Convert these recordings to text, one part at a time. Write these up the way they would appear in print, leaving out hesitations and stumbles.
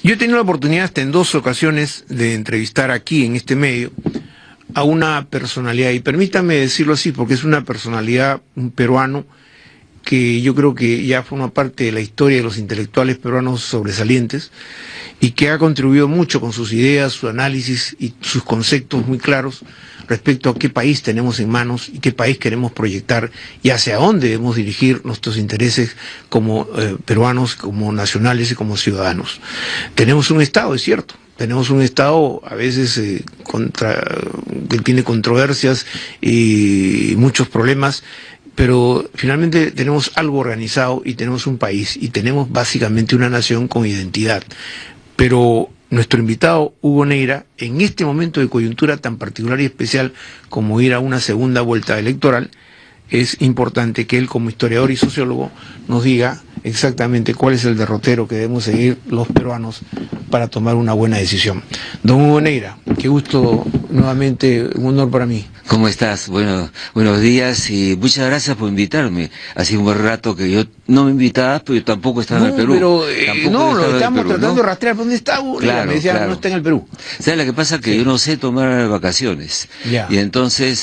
Yo he tenido la oportunidad hasta en 2 ocasiones de entrevistar aquí en este medio a una personalidad, y permítame decirlo así porque es una personalidad, un peruano, que yo creo que ya forma parte de la historia de los intelectuales peruanos sobresalientes y que ha contribuido mucho con sus ideas, su análisis y sus conceptos muy claros respecto a qué país tenemos en manos y qué país queremos proyectar y hacia dónde debemos dirigir nuestros intereses como peruanos, como nacionales y como ciudadanos. Tenemos un Estado, es cierto. Tenemos un Estado a veces que tiene controversias y muchos problemas, pero finalmente tenemos algo organizado y tenemos un país y tenemos básicamente una nación con identidad. Pero nuestro invitado, Hugo Neira, en este momento de coyuntura tan particular y especial como ir a una segunda vuelta electoral, es importante que él, como historiador y sociólogo, nos diga exactamente cuál es el derrotero que debemos seguir los peruanos para tomar una buena decisión. Don Hugo Neira, qué gusto, nuevamente, un honor para mí. ¿Cómo estás? Bueno, buenos días y muchas gracias por invitarme. Hace un buen rato que yo no me invitabas, pero yo tampoco estaba en el Perú. Pero no, lo estamos tratando de rastrear. ¿Dónde está Hugo? Claro, me decía, claro. No está en el Perú. ¿Sabes lo que pasa? Que yo no sé tomar vacaciones. Ya. Y entonces,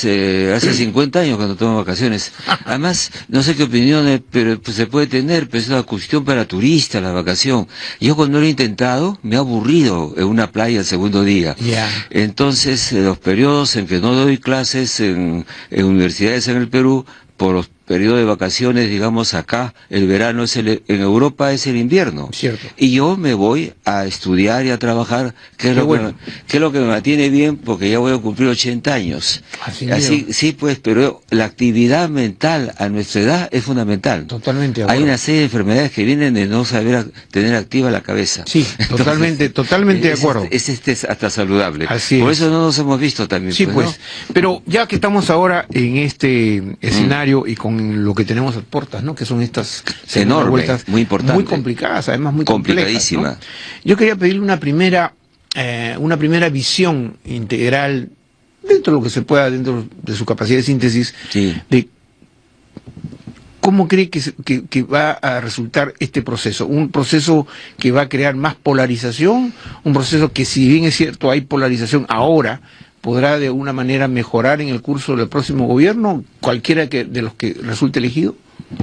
hace 50 años cuando tomo vacaciones. Además, no sé qué opiniones pero, pues, se puede tener, pero es una cuestión para turistas, la vacación. Yo cuando lo he intentado, me he aburrido en una playa el segundo día. Ya. Entonces, los periodos en que no doy clases en universidades en el Perú, por los periodos de vacaciones, digamos acá, el verano es en Europa es el invierno. Cierto. Y yo me voy a estudiar y a trabajar, que es lo que me mantiene bien, porque ya voy a cumplir 80 años. Así, sí, pues, pero la actividad mental a nuestra edad es fundamental. Totalmente de acuerdo. Hay una serie de enfermedades que vienen de no saber tener activa la cabeza. Sí, totalmente de acuerdo. Es hasta saludable. Así Por es. eso no nos hemos visto también. Sí, pues. ¿no? Pero ya que estamos ahora en este escenario y con lo que tenemos a puertas, ¿no? Que son estas enormes, vueltas muy importantes, muy complicadas, además muy complicadísima. Complejas, ¿no? Yo quería pedirle una primera visión integral dentro de lo que se pueda, dentro de su capacidad de síntesis, sí, de cómo cree que va a resultar este proceso. Un proceso que va a crear más polarización, un proceso que, si bien es cierto hay polarización ahora, podrá de alguna manera mejorar en el curso del próximo gobierno, cualquiera de los que resulte elegido.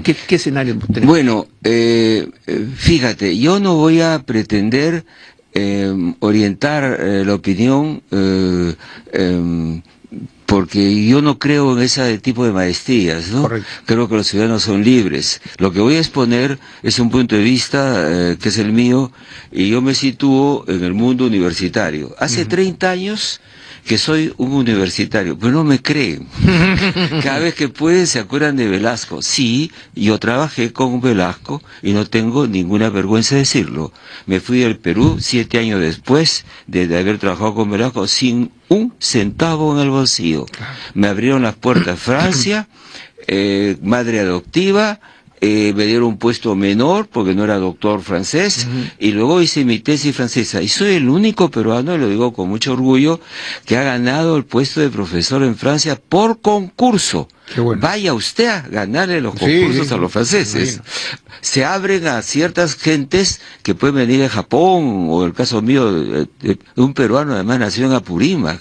¿Qué escenario tenemos? Bueno, fíjate, yo no voy a pretender orientar la opinión porque yo no creo en ese tipo de maestrías, ¿no? Correcto. Creo que los ciudadanos son libres. Lo que voy a exponer es un punto de vista que es el mío, y yo me sitúo en el mundo universitario. Hace 30 años que soy un universitario, pero no me creen. Cada vez que pueden se acuerdan de Velasco. Sí, yo trabajé con Velasco y no tengo ninguna vergüenza de decirlo. Me fui del Perú 7 años después de haber trabajado con Velasco sin un centavo en el bolsillo. Me abrieron las puertas Francia, madre adoptiva, me dieron un puesto menor porque no era doctor francés, y luego hice mi tesis francesa, y soy el único peruano, y lo digo con mucho orgullo, que ha ganado el puesto de profesor en Francia por concurso. Qué bueno. Vaya usted a ganarle los concursos a los franceses. Bueno. Se abren a ciertas gentes que pueden venir de Japón, o el caso mío de un peruano, además nació en Apurímac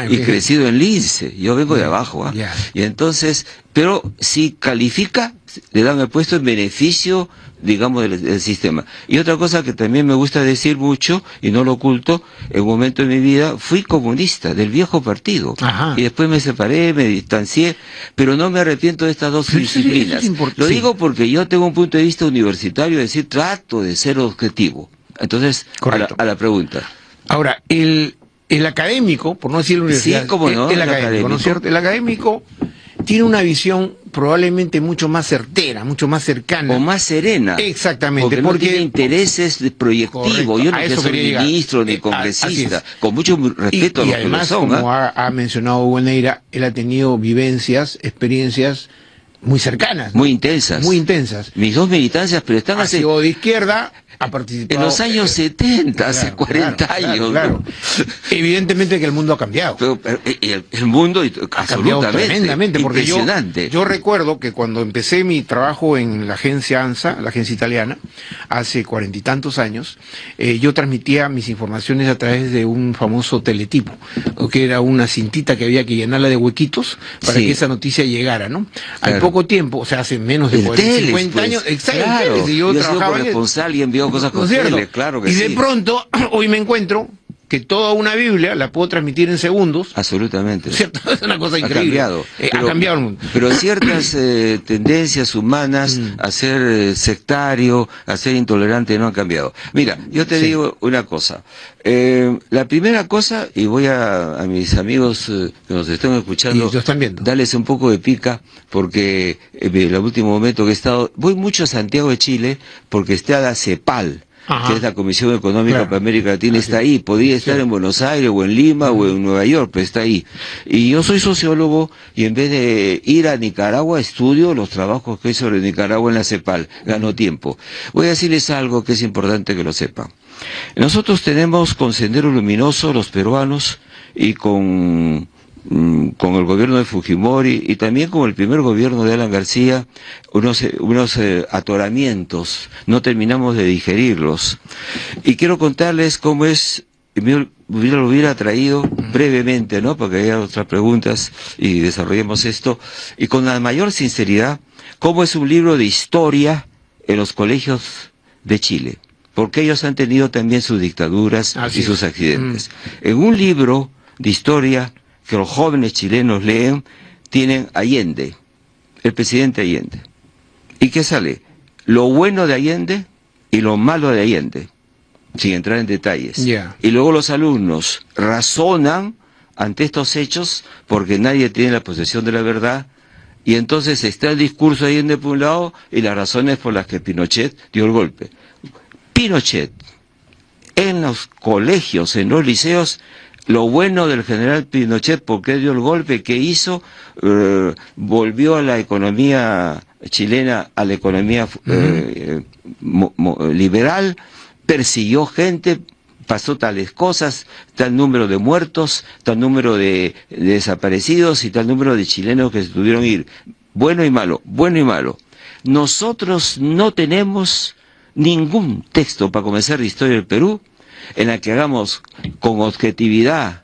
y crecido en Lince. Yo vengo de abajo, ¿ah? Y entonces, pero si califica, le dan el puesto en beneficio, digamos, del sistema. Y otra cosa que también me gusta decir mucho, y no lo oculto, en un momento de mi vida fui comunista, del viejo partido. Ajá. Y después me separé, me distancié, pero no me arrepiento de estas dos disciplinas. Lo digo porque yo tengo un punto de vista universitario, es decir, trato de ser objetivo. Entonces, a la pregunta. Ahora, el académico, por no decir la universidad, sí, cómo no, el académico, ¿no es cierto? El académico tiene una visión probablemente mucho más certera, mucho más cercana. O más serena. Exactamente. Porque no tiene intereses proyectivos. Correcto. Yo no soy ministro ni congresista. Con mucho respeto a los además, que lo son. Como ha mencionado Hugo Neira, él ha tenido vivencias, experiencias muy cercanas. Muy intensas. Muy intensas. Mis dos militancias, pero están ha sido de izquierda, ha participado. En los años 70, hace 40 años. Claro. Evidentemente que el mundo ha cambiado. Pero el mundo Ha cambiado absolutamente tremendamente, porque impresionante. yo recuerdo que cuando empecé mi trabajo en la agencia ANSA, la agencia italiana, hace 40 y tantos años, yo transmitía mis informaciones a través de un famoso teletipo, que era una cintita que había que llenarla de huequitos para Sí. que esa noticia llegara, ¿no? Al Claro. poco tiempo, o sea, hace menos de El 40, Teles, 50 pues, años, exacto, claro. el Teles, y Yo yo he sido trabajaba en corresponsal y he enviado cosas ¿no con es cierto? Teles, claro que y sí. de pronto, hoy me encuentro que toda una Biblia la puedo transmitir en segundos, Absolutamente. ¿cierto? Es una cosa Ha increíble. cambiado. Ha cambiado el mundo. Pero ciertas tendencias humanas a ser sectario, a ser intolerante no han cambiado. Mira, yo te Sí. digo una cosa. La primera cosa, y voy a mis amigos que nos están escuchando, Y lo están viendo. darles un poco de pica, porque en el último momento que he estado, voy mucho a Santiago de Chile, porque está la CEPAL, Ajá. que es la Comisión Económica Claro. para América Latina, Así está ahí. Podría estar Sí. en Buenos Aires o en Lima o en Nueva York, pero está ahí. Y yo soy sociólogo y en vez de ir a Nicaragua estudio los trabajos que hay sobre Nicaragua en la CEPAL. Gano tiempo. Voy a decirles algo que es importante que lo sepan. Nosotros tenemos con Sendero Luminoso, los peruanos, y con el gobierno de Fujimori y también con el primer gobierno de Alan García, unos atoramientos, no terminamos de digerirlos. Y quiero contarles cómo es, lo hubiera traído brevemente, ¿no? Porque hay otras preguntas y desarrollemos esto, y con la mayor sinceridad, cómo es un libro de historia en los colegios de Chile, porque ellos han tenido también sus dictaduras Así y sus es. accidentes. En un libro de historia que los jóvenes chilenos leen, tienen Allende, el presidente Allende. ¿Y qué sale? Lo bueno de Allende y lo malo de Allende, sin entrar en detalles. Ya. Y luego los alumnos razonan ante estos hechos porque nadie tiene la posesión de la verdad, y entonces está el discurso de Allende por un lado y las razones por las que Pinochet dio el golpe. Pinochet, en los colegios, en los liceos, lo bueno del general Pinochet, porque dio el golpe, que hizo, volvió a la economía chilena, a la economía liberal, persiguió gente, pasó tales cosas, tal número de muertos, tal número de desaparecidos y tal número de chilenos que se tuvieron que ir. Bueno y malo, bueno y malo. Nosotros no tenemos ningún texto para comenzar la historia del Perú en la que hagamos con objetividad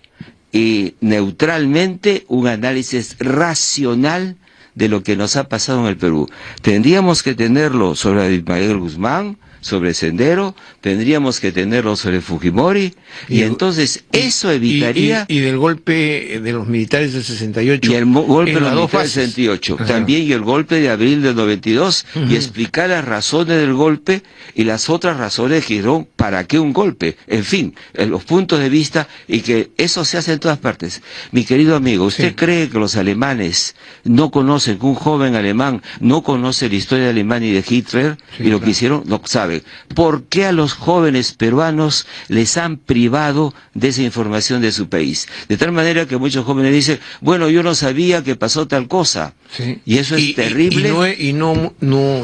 y neutralmente un análisis racional de lo que nos ha pasado en el Perú. Tendríamos que tenerlo sobre Ismael Guzmán, sobre Sendero, tendríamos que tenerlo sobre Fujimori, y entonces eso evitaría... Y del golpe de los militares del 68. Y el golpe de en los las dos militares del fases. 68, Ajá. también, y el golpe de abril del 92, y explicar las razones del golpe y las otras razones que dieron para qué un golpe, en fin, los puntos de vista, y que eso se hace en todas partes. Mi querido amigo, ¿usted Sí. cree que los alemanes no conocen, que un joven alemán no conoce la historia de Alemania y de Hitler, Sí, y lo claro. que hicieron? No sabe. ¿Por qué a los jóvenes peruanos les han privado de esa información de su país? De tal manera que muchos jóvenes dicen, bueno, yo no sabía que pasó tal cosa. Sí. Y eso es terrible. Y no,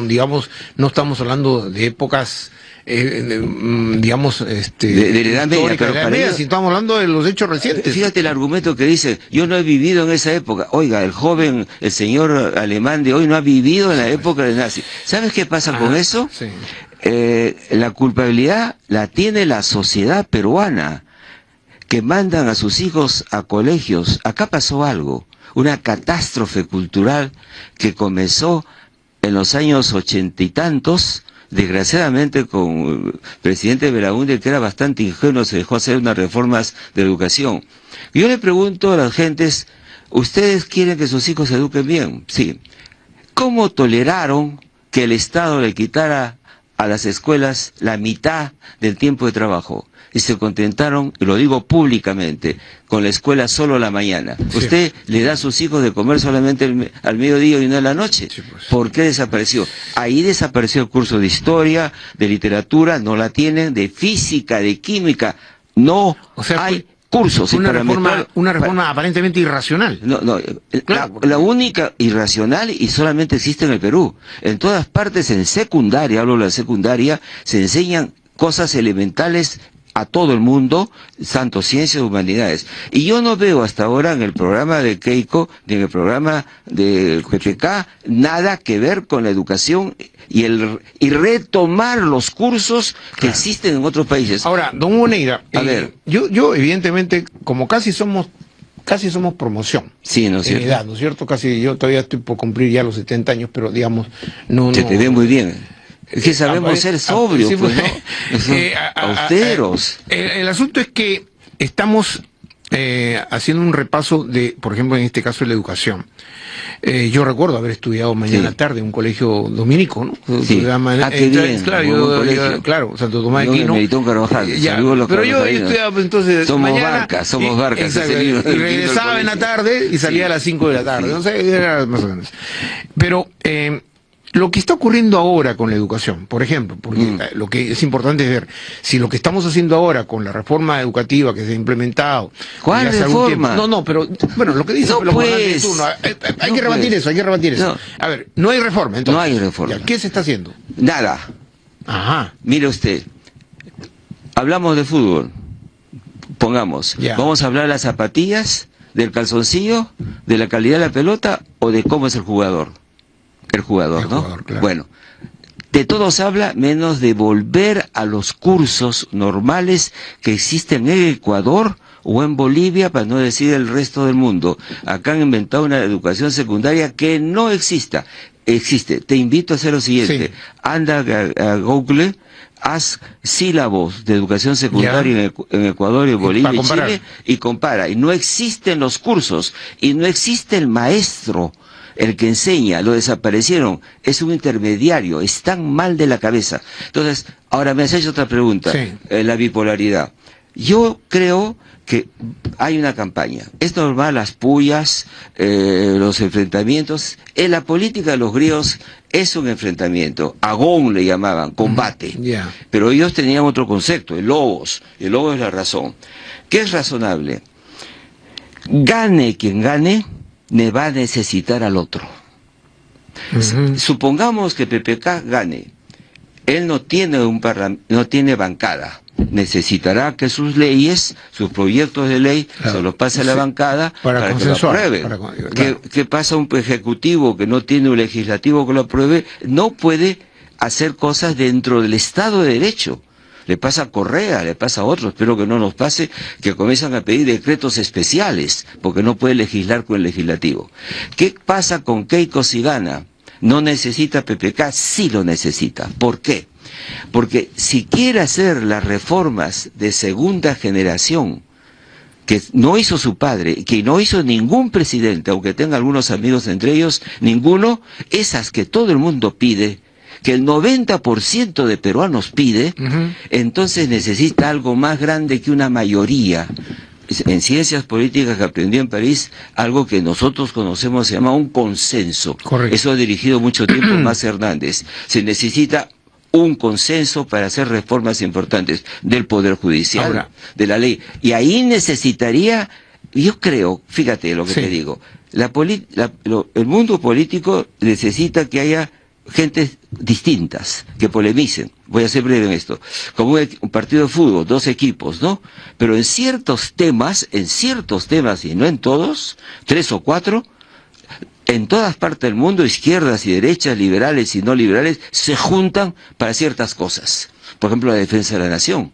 digamos, no estamos hablando de épocas, digamos, de la Edad Media, históricas, pero de la Edad para Media, ellos- si estamos hablando de los hechos recientes. Fíjate el argumento que dice, yo no he vivido en esa época. Oiga, el joven, el señor alemán de hoy no ha vivido en la época de nazi. ¿Sabes qué pasa con eso? Sí. La culpabilidad la tiene la sociedad peruana, que mandan a sus hijos a colegios. Acá pasó algo, una catástrofe cultural que comenzó en los años 80 y tantos, desgraciadamente con el presidente Belaúnde, que era bastante ingenuo, se dejó hacer unas reformas de educación. Yo le pregunto a las gentes, ¿ustedes quieren que sus hijos se eduquen bien? Sí. ¿Cómo toleraron que el Estado le quitara a las escuelas la mitad del tiempo de trabajo? Y se contentaron, y lo digo públicamente, con la escuela solo a la mañana. Sí. ¿Usted le da a sus hijos de comer solamente al mediodía y no a la noche? Sí, pues. ¿Por qué desapareció? Ahí desapareció el curso de historia, de literatura, no la tienen, de física, de química. No O sea, hay cursos. y una para reforma, meter- una reforma aparentemente irracional. no, Claro, la única irracional, y solamente existe en el Perú. En todas partes, en secundaria, hablo de la secundaria, se enseñan cosas elementales a todo el mundo, tanto ciencias y humanidades. Y yo no veo hasta ahora en el programa de Keiko, ni en el programa de PPK, nada que ver con la educación y retomar los cursos que existen en otros países. Ahora, don Hugo Neira, a ver, yo evidentemente, como casi somos promoción. Sí, ¿no es cierto? En edad, ¿no es cierto? Casi yo todavía estoy por cumplir ya los 70 años, pero digamos, Se te ve muy bien. Es que sabemos ser sobrios, sí, pues, ¿no? Austeros. El asunto es que estamos haciendo un repaso de, por ejemplo, en este caso, la educación. Yo recuerdo haber estudiado mañana tarde en un colegio dominico, ¿no? Sí. Qué bien. Claro, Santo Tomás de No, Aquino. Melitón Carvajal. Pero yo estudiaba entonces somos mañana. Somos barcas. Exacto, y regresaba en la tarde y salía a las 5 de la tarde. Sí. No sé, era más o menos. Pero lo que está ocurriendo ahora con la educación, por ejemplo, porque lo que es importante es ver si lo que estamos haciendo ahora con la reforma educativa que se ha implementado. ¿Cuál reforma? No, pero bueno, lo que dice no, los pues, turno, hay que rebatir eso, hay que rebatir eso. No. A ver, no hay reforma, entonces. No hay reforma. ¿Qué se está haciendo? Nada. Ajá. Mire usted, hablamos de fútbol, pongamos, vamos a hablar de las zapatillas, del calzoncillo, de la calidad de la pelota o de cómo es el jugador. El jugador, ¿no? Claro. Bueno, de todo se habla menos de volver a los cursos normales que existen en Ecuador o en Bolivia, para no decir el resto del mundo. Acá han inventado una educación secundaria que no existe. Te invito a hacer lo siguiente. Sí. Anda a Google, haz sílabos de educación secundaria en Ecuador y Bolivia y Chile y compara. Y no existen los cursos y no existe el maestro. El que enseña, lo desaparecieron, es un intermediario, están mal de la cabeza. Entonces, ahora me has hecho otra pregunta, la bipolaridad. Yo creo que hay una campaña. Es normal las pullas, los enfrentamientos. En la política de los griegos es un enfrentamiento. Agón le llamaban, combate. Pero ellos tenían otro concepto, el logos. El logos es la razón. ¿Qué es razonable? Gane quien gane, me va a necesitar al otro. Supongamos que PPK gane. Él no tiene bancada. Necesitará que sus leyes, sus proyectos de ley, se los pase a la bancada para que lo apruebe. ¿Qué pasa un ejecutivo que no tiene un legislativo que lo apruebe? No puede hacer cosas dentro del Estado de Derecho. Le pasa a Correa, le pasa a otros, espero que no nos pase, que comienzan a pedir decretos especiales, porque no puede legislar con el legislativo. ¿Qué pasa con Keiko si gana? ¿No necesita PPK? Sí lo necesita. ¿Por qué? Porque si quiere hacer las reformas de segunda generación, que no hizo su padre, que no hizo ningún presidente, aunque tenga algunos amigos entre ellos, ninguno, esas que todo el mundo pide, que el 90% de peruanos pide, entonces necesita algo más grande que una mayoría. En ciencias políticas que aprendí en París, algo que nosotros conocemos se llama un consenso. Correcto. Eso ha dirigido mucho tiempo Más Hernández. Se necesita un consenso para hacer reformas importantes del Poder Judicial, de la ley. Y ahí necesitaría, yo creo, fíjate lo que te digo, el mundo político necesita que haya gentes distintas, que polemicen. Voy a ser breve en esto. Como un partido de fútbol, 2 equipos, ¿no? Pero en ciertos temas, y no en todos, 3 o 4, en todas partes del mundo, izquierdas y derechas, liberales y no liberales, se juntan para ciertas cosas. Por ejemplo, la defensa de la nación.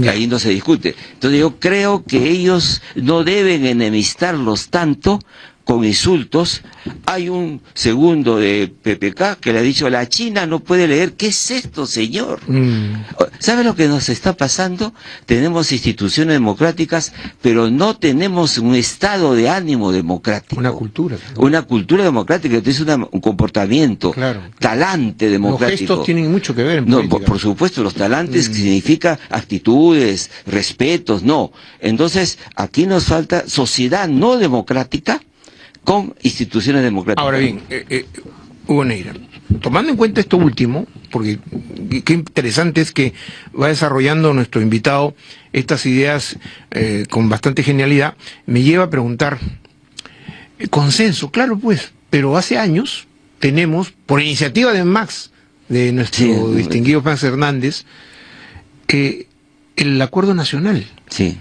Ahí no se discute. Entonces yo creo que ellos no deben enemistarlos tanto con insultos. Hay un segundo de PPK que le ha dicho, la China no puede leer. ¿Qué es esto, señor? ¿Sabe lo que nos está pasando? Tenemos instituciones democráticas, pero no tenemos un estado de ánimo democrático. Una cultura. Una cultura democrática, es un comportamiento, talante democrático. Los gestos tienen mucho que ver en política. Por supuesto, los talantes que significa actitudes, respetos, no. Entonces, aquí nos falta sociedad no democrática con instituciones democráticas. Ahora bien, Hugo Neira, tomando en cuenta esto último, porque qué interesante es que va desarrollando nuestro invitado estas ideas con bastante genialidad, me lleva a preguntar, consenso, claro pues, pero hace años tenemos, por iniciativa de Max, de nuestro distinguido Max Hernández, el acuerdo nacional. Sí.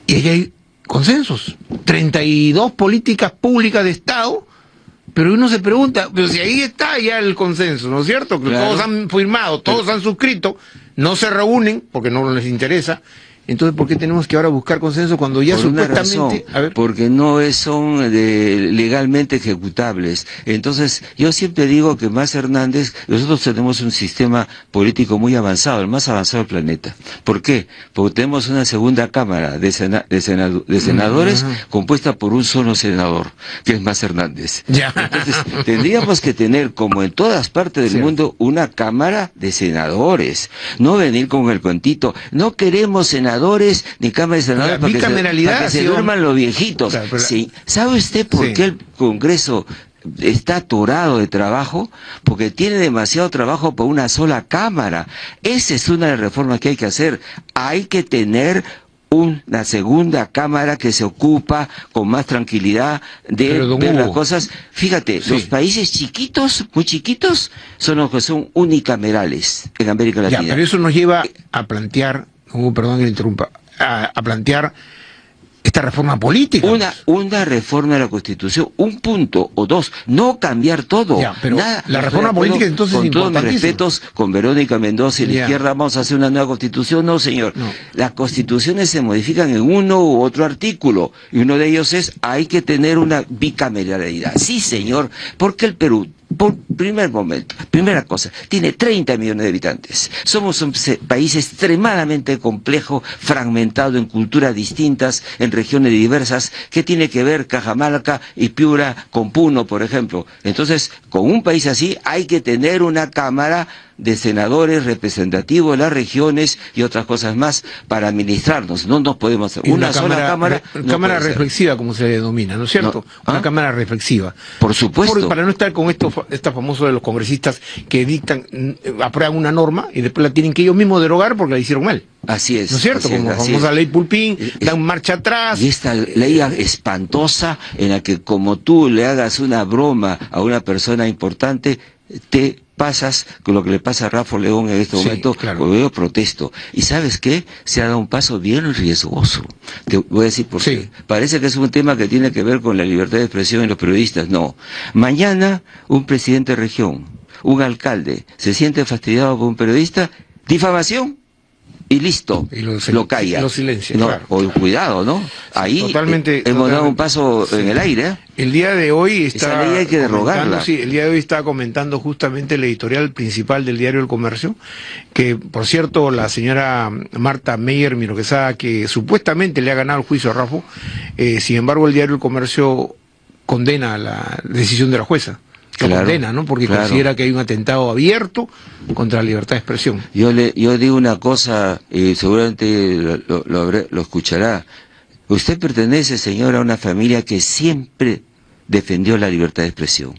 Y ahí hay consensos. 32 políticas públicas de Estado, pero uno se pregunta, pero si ahí está ya el consenso, ¿no es cierto? Que claro. todos han firmado, todos han suscrito, no se reúnen porque no les interesa. Entonces, ¿por qué tenemos que ahora buscar consenso cuando ya por supuestamente... Una razón, a ver. Porque no son legalmente ejecutables. Entonces, yo siempre digo que Mas Hernández, nosotros tenemos un sistema político muy avanzado, el más avanzado del planeta. ¿Por qué? Porque tenemos una segunda cámara de senadores compuesta por un solo senador, que es Mas Hernández. Ya. Entonces, tendríamos que tener, como en todas partes del mundo, una cámara de senadores. No venir con el cuentito, no queremos senadores ni cámara de senadores para que se duerman los viejitos. Claro, pero... sí. ¿Sabe usted por qué el Congreso está atorado de trabajo? Porque tiene demasiado trabajo por una sola cámara. Esa es una de las reformas que hay que hacer. Hay que tener una segunda cámara que se ocupa con más tranquilidad de ver las cosas. Fíjate, los países chiquitos, muy chiquitos, son los que son unicamerales en América Latina. Ya, pero eso nos lleva a plantear, perdón que le interrumpa, a plantear esta reforma política. Una reforma de la Constitución, un punto o dos, no cambiar todo. Ya, pero la reforma política entonces es importantísima. Con todos mis respetos, con Verónica Mendoza y la izquierda vamos a hacer una nueva Constitución. No, señor. No. Las constituciones se modifican en uno u otro artículo, y uno de ellos es, hay que tener una bicameralidad. Sí, señor, porque el Perú, por primera cosa, tiene 30 millones de habitantes. Somos un país extremadamente complejo, fragmentado en culturas distintas, en regiones diversas, que tiene que ver Cajamarca y Piura con Puno, por ejemplo. Entonces, con un país así hay que tener una cámara de senadores representativos de las regiones y otras cosas más para administrarnos. No nos podemos hacer una sola cámara. Cámara reflexiva, como se denomina, ¿no es cierto? Una cámara reflexiva. Por supuesto. Para no estar con esta famoso de los congresistas que aprueban una norma y después la tienen que ellos mismos derogar porque la hicieron mal. Así es. ¿No es cierto? Como la famosa ley Pulpín, dan marcha atrás. Y esta ley espantosa en la que como tú le hagas una broma a una persona importante, te pasas con lo que le pasa a Rafa León en este momento, claro. Yo protesto. ¿Y sabes qué? Se ha dado un paso bien riesgoso. Te voy a decir por qué. Parece que es un tema que tiene que ver con la libertad de expresión en los periodistas. No. Mañana un presidente de región, un alcalde, se siente fastidiado por un periodista, difamación. Y listo, y lo calla. Lo silencia, no, claro. O cuidado, ¿no? Ahí hemos dado un paso en el aire, ¿eh? El día de hoy esa ley hay que derogarla. Sí, el día de hoy estaba comentando justamente el editorial principal del diario El Comercio, que por cierto la señora Marta Meyer Miroquesada, que supuestamente le ha ganado el juicio a Rafa, sin embargo el diario El Comercio condena la decisión de la jueza. Lo condena, ¿no? Porque considera que hay un atentado abierto contra la libertad de expresión. Yo digo una cosa, y seguramente lo escuchará. Usted pertenece, señora, a una familia que siempre defendió la libertad de expresión.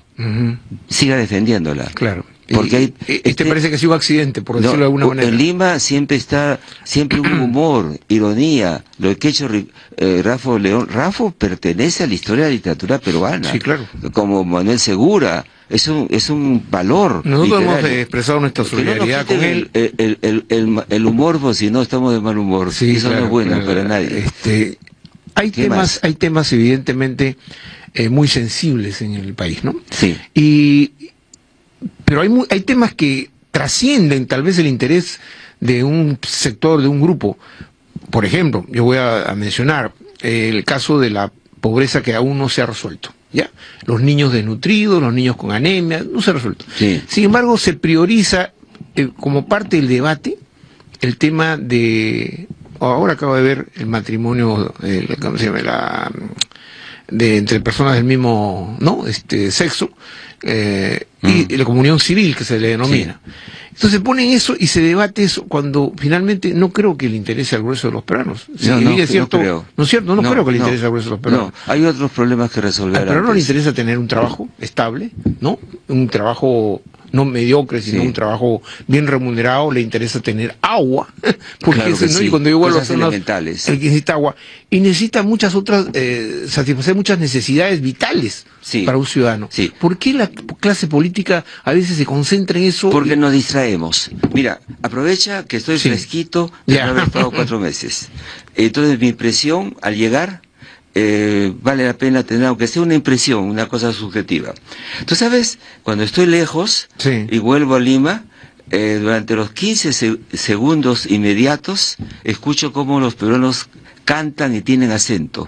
Siga defendiendola. Claro. Porque parece que ha sido un accidente, por decirlo de alguna manera. En Lima siempre un humor, ironía. Lo que ha hecho Rafa León. Rafa pertenece a la historia de la literatura peruana. Sí, claro. Como Manuel Segura. Es un valor. Nosotros hemos expresado nuestra solidaridad con él. El humor, pues si no estamos de mal humor. Sí, eso no es bueno para nadie. Hay temas evidentemente muy sensibles en el país, ¿no? Sí. Pero hay temas que trascienden tal vez el interés de un sector, de un grupo. Por ejemplo, yo voy a mencionar el caso de la pobreza que aún no se ha resuelto. ¿Ya? Los niños desnutridos, los niños con anemia, no se ha resuelto. Sí. Sin embargo, se prioriza como parte del debate el tema de... Ahora acabo de ver el matrimonio, ¿cómo se llama? Entre personas del mismo sexo, y la comunión civil que se le denomina. Sí. Entonces ponen eso y se debate eso cuando finalmente no creo que le interese al grueso de los peruanos. Sí, no creo. ¿No es cierto? No creo que le interese al grueso de los peruanos. No, hay otros problemas que resolver. Al peruano le interesa tener un trabajo estable, ¿no? Un trabajo no mediocre, sino Sí. un trabajo bien remunerado, le interesa tener agua, porque Claro que ¿no? sí, Y cuando yo vuelvo a cosas zonas, elementales. el que necesita agua, y necesita muchas otras, satisfacer muchas necesidades vitales Sí. para un ciudadano. Sí. ¿Por qué la clase política a veces se concentra en eso? Porque nos distraemos. Mira, aprovecha que estoy Sí. fresquito de Ya. no haber estado 4 meses. Entonces mi impresión al llegar, vale la pena tener, aunque sea una impresión, una cosa subjetiva. Tú sabes, cuando estoy lejos Sí. y vuelvo a Lima, durante los 15 segundos inmediatos, escucho cómo los peruanos cantan y tienen acento.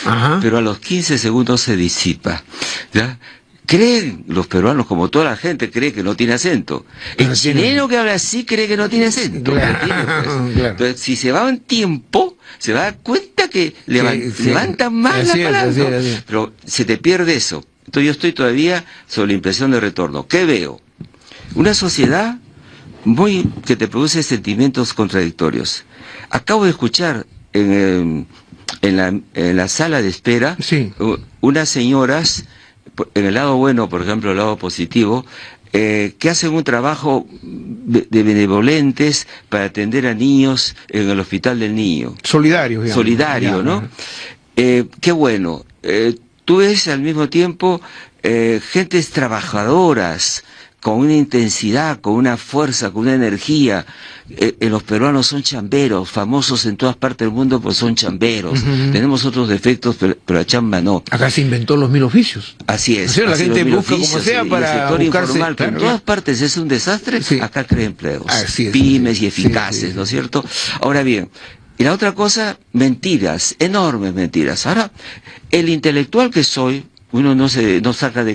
Ajá. Pero a los 15 segundos se disipa, ¿ya? Creen los peruanos, como toda la gente, cree que no tiene acento. Pero El tiene. chileno que habla así cree que no tiene acento. Claro, Lo tiene, pues. claro. Entonces, si se va un tiempo, se va a dar cuenta que Sí. levantan más Así la es, palanca. así es, así es. Pero se te pierde eso. Entonces yo estoy todavía sobre la impresión de retorno. ¿Qué veo? Una sociedad que te produce sentimientos contradictorios. Acabo de escuchar en la sala de espera Sí. unas señoras, en el lado bueno, por ejemplo, el lado positivo, que hacen un trabajo de benevolentes para atender a niños en el hospital del niño. Solidario, digamos. Solidario, Ya, ¿no? Qué bueno. Tú ves al mismo tiempo gentes trabajadoras, con una intensidad, con una fuerza, con una energía. Los peruanos son chamberos, famosos en todas partes del mundo, pues son chamberos. Ujú. Tenemos otros defectos, pero la chamba no. Acá se inventó los 1000 oficios. Así es. O sea, la así gente los mil busca como oficios sea y para el sector buscarse, informal, que en claro, todas partes es un desastre, Sí. acá crea empleos. Así es, pymes sí, y eficaces, sí, sí. ¿no es cierto? Ahora bien, y la otra cosa, mentiras, enormes mentiras. Ahora, el intelectual que soy, uno no saca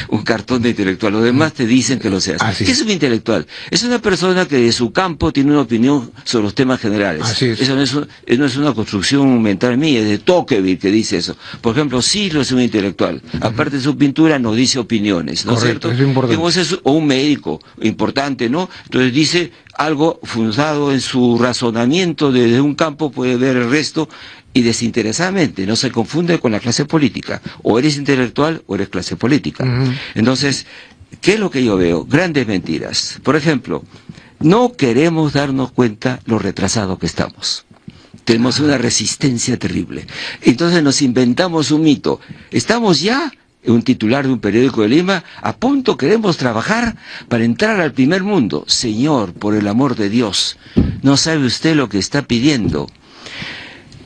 un cartón de intelectual, los demás te dicen que lo seas. Así ¿Qué es. es un intelectual? Es una persona que de su campo tiene una opinión sobre los temas generales. Así es. Eso no es una construcción mental mía, es de Tocqueville que dice eso. Por ejemplo, Silo es un intelectual. Aparte de su pintura, nos dice opiniones, ¿no es Correcto, cierto? eso es importante. Digamos, o un médico importante, ¿no? Entonces dice algo fundado en su razonamiento desde un campo, puede ver el resto y desinteresadamente, no se confunde con la clase política. O eres intelectual o eres clase política. Ujú. Entonces, ¿qué es lo que yo veo? Grandes mentiras. Por ejemplo, no queremos darnos cuenta lo retrasados que estamos. Tenemos una resistencia terrible. Entonces nos inventamos un mito. Estamos ya, un titular de un periódico de Lima, a punto queremos trabajar para entrar al primer mundo. Señor, por el amor de Dios, ¿no sabe usted lo que está pidiendo?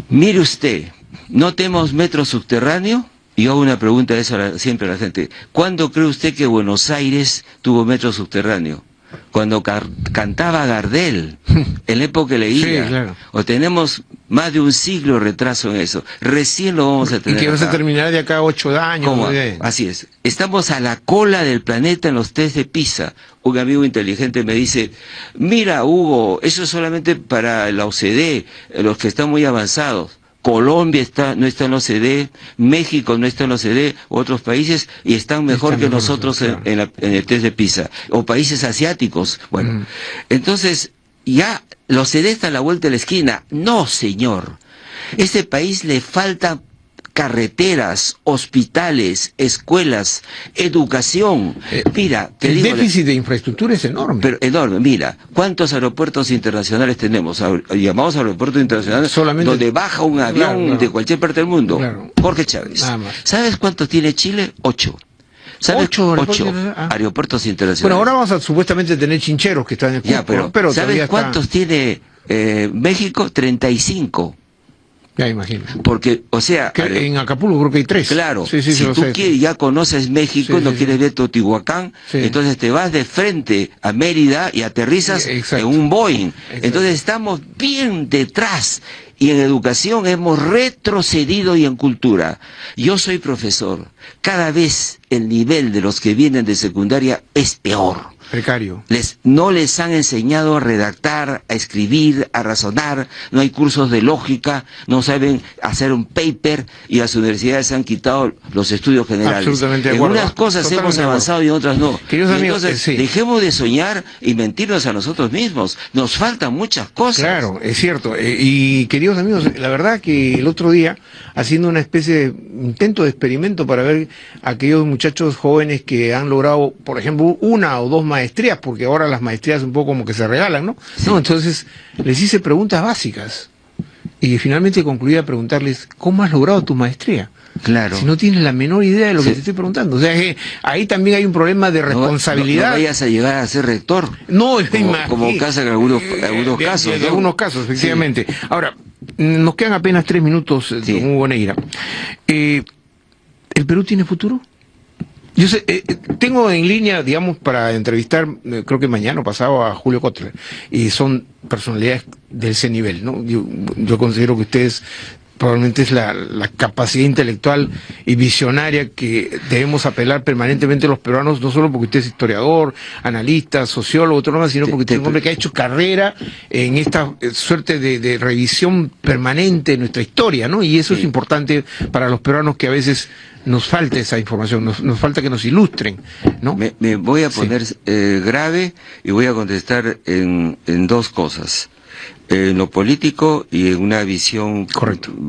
Mire usted, ¿no tenemos metro subterráneo? Y yo hago una pregunta de eso siempre a la gente. ¿Cuándo cree usted que Buenos Aires tuvo metro subterráneo? Cuando cantaba Gardel, en la época que leía. Sí, claro. O tenemos más de un siglo de retraso en eso. Recién lo vamos a Y tener que vas a acá. terminar de acá 8 años. ¿Cómo? muy bien. Así es. Estamos a la cola del planeta en los test de PISA. Un amigo inteligente me dice, mira Hugo, eso es solamente para la OCDE, los que están muy avanzados. Colombia no está en la OCDE, México no está en la OCDE, otros países, y están mejor Están que mejor nosotros nosotros, en el test de PISA. O países asiáticos. Bueno, entonces, ya la OCDE está a la vuelta de la esquina. No, señor. Este país le faltan carreteras, hospitales, escuelas, educación. Mira, te El digo, déficit de infraestructura es enorme. pero enorme, mira, ¿cuántos aeropuertos internacionales tenemos? Llamados aeropuertos internacionales, Solamente- donde baja un avión Claro, claro. de cualquier parte del mundo. Claro. Jorge Chávez. Nada más. ¿Sabes cuántos tiene Chile? 8. ¿Sabes? 8 aeropuertos 8 internacionales. Ah. aeropuertos internacionales. Bueno, ahora vamos a supuestamente tener chincheros que están en Ya, Cusco, pero, todavía ¿sabes está- cuántos tiene México? 35. Ya imagino. Porque, o sea... Que en Acapulco creo que hay 3. Claro, Sí, sí, si sí, lo tú sé. ya conoces México, Sí, no sí, quieres sí. ver Teotihuacán, Sí. entonces te vas de frente a Mérida y aterrizas Exacto. en un Boeing. Exacto. Entonces estamos bien detrás. Y en educación hemos retrocedido y en cultura. Yo soy profesor. Cada vez el nivel de los que vienen de secundaria es peor. Precario. No les han enseñado a redactar, a escribir, a razonar, no hay cursos de lógica, no saben hacer un paper, y las universidades han quitado los estudios generales. Absolutamente de en acuerdo. unas cosas hemos avanzado y en otras no. Queridos amigos, entonces, sí. dejemos de soñar y mentirnos a nosotros mismos. Nos faltan muchas cosas. Claro, es cierto. Y queridos amigos, la verdad que el otro día, haciendo una especie de intento de experimento para ver a aquellos muchachos jóvenes que han logrado, por ejemplo, una o dos maestrías, porque ahora las maestrías un poco como que se regalan, ¿no? Sí. No, entonces les hice preguntas básicas y finalmente concluí a preguntarles, ¿cómo has logrado tu maestría? Claro. Si no tienes la menor idea de lo que Sí. te estoy preguntando. O sea que ahí también hay un problema de responsabilidad. No vayas a llegar a ser rector. No, como pasa en algunos casos. En ¿no? algunos casos, efectivamente. Sí. Ahora, nos quedan apenas 3 minutos, Sí. don Hugo Neira. ¿El Perú tiene futuro? Yo sé, tengo en línea, digamos, para entrevistar, creo que mañana o pasado, a Julio Kotler, y son personalidades de ese nivel, ¿no? Yo considero que ustedes probablemente es la capacidad intelectual y visionaria que debemos apelar permanentemente los peruanos, no solo porque usted es historiador, analista, sociólogo, todo lo más, sino porque usted es un hombre que ha hecho carrera en esta suerte de revisión permanente de nuestra historia, ¿no? Y eso es importante para los peruanos, que a veces nos falta esa información, nos falta que nos ilustren, ¿no? Me voy a poner grave y voy a contestar en 2 cosas. En lo político y en una visión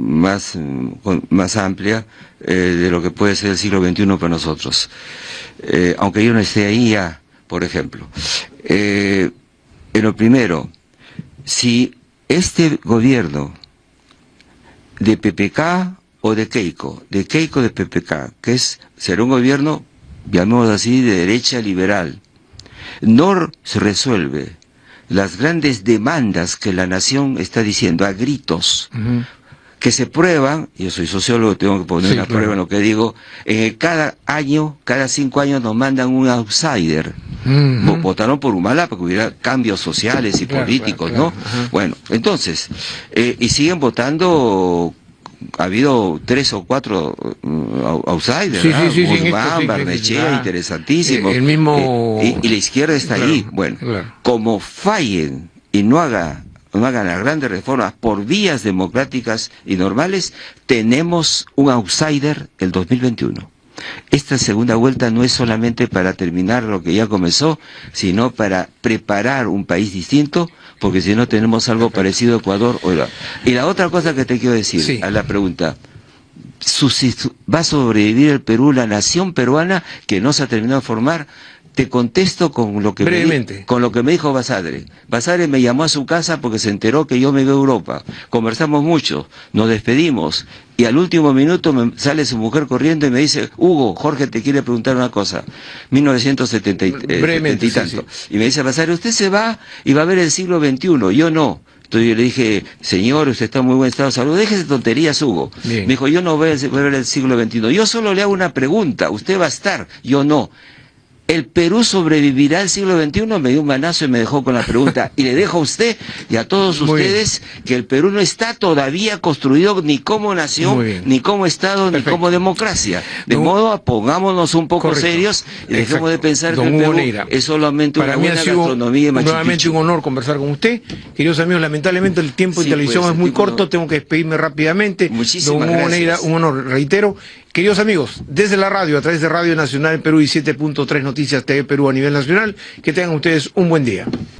más amplia de lo que puede ser el siglo XXI para nosotros. Aunque yo no esté ahí ya, por ejemplo. En lo primero, si este gobierno de PPK o de Keiko de PPK, será un gobierno, llamémoslo así, de derecha liberal, no se resuelve las grandes demandas que la nación está diciendo a gritos, que se prueban, yo soy sociólogo, tengo que poner una prueba en lo que digo, cada 5 años nos mandan un outsider. Votaron por Humala para que hubiera cambios sociales y políticos, ¿no? Bueno, entonces, y siguen votando. Ha habido 3 o 4 outsiders, Guzmán, Barnechea, interesantísimo. El mismo... y la izquierda está ahí. Bueno, como fallen y no hagan las grandes reformas por vías democráticas y normales, tenemos un outsider el 2021. Esta segunda vuelta no es solamente para terminar lo que ya comenzó, sino para preparar un país distinto, porque si no tenemos algo parecido a Ecuador. Y la otra cosa que te quiero decir, a la pregunta, ¿va a sobrevivir el Perú, la nación peruana que no se ha terminado de formar? Te contesto con lo que me dijo Basadre. Basadre me llamó a su casa porque se enteró que yo me iba a Europa. Conversamos mucho, nos despedimos, y al último minuto me sale su mujer corriendo y me dice: Hugo, Jorge te quiere preguntar una cosa. 1970 y tanto. Y me dice: Basadre, usted se va y va a ver el siglo XXI. Yo no. Entonces yo le dije: señor, usted está en muy buen estado de salud, déjese tonterías, Hugo. Bien. Me dijo: yo no voy a ver el siglo XXI. Yo solo le hago una pregunta, usted va a estar, yo no. ¿El Perú sobrevivirá al siglo XXI? Me dio un manazo y me dejó con la pregunta. Y le dejo a usted y a todos ustedes que el Perú no está todavía construido ni como nación, ni como Estado, ni como democracia. De modo, pongámonos un poco serios y dejemos de pensar que el Perú es solamente una buena gastronomía de Machu Picchu. Nuevamente un honor conversar con usted. Queridos amigos, lamentablemente el tiempo de televisión es muy corto, tengo que despedirme rápidamente. Muchísimas gracias. Neira, un honor, reitero. Queridos amigos, desde la radio, a través de Radio Nacional Perú y 7.3 Noticias TV Perú a nivel nacional, que tengan ustedes un buen día.